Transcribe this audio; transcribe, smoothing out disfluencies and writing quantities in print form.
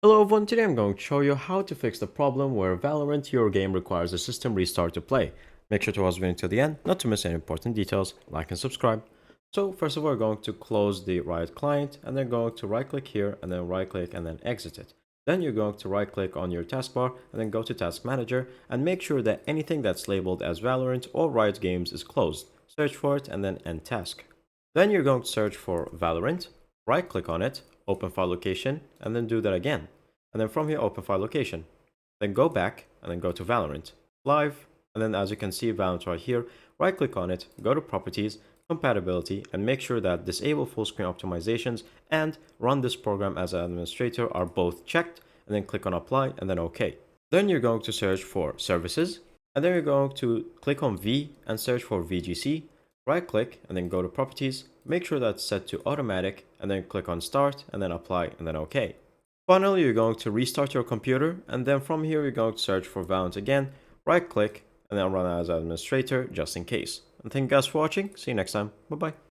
Hello everyone, today I'm going to show you how to fix the problem where Valorant, your game, requires a system restart to play. Make sure to watch the video to the end, not to miss any important details, like and subscribe. So first of all, we're going to close the Riot client, and then going to right click here, and then right click and then exit it. Then you're going to right click on your taskbar, and then go to Task Manager, and make sure that anything that's labeled as Valorant or Riot Games is closed. Search for it, and then End Task. Then you're going to search for Valorant, right click on it, open file location, and then do that again. And then from here, open file location. Then go back and then go to Valorant, live, and then as you can see Valorant right here, right click on it, go to properties, compatibility, and make sure that disable full screen optimizations and run this program as an administrator are both checked, and then click on apply and then OK. Then you're going to search for services, and then you're going to click on V and search for VGC, right click and then go to properties, make sure that's set to automatic, and then click on start and then apply and then OK. Finally, you're going to restart your computer, and then from here you're going to search for Valorant again, right click, and then run as administrator just in case. And thank you guys for watching, see you next time, bye bye.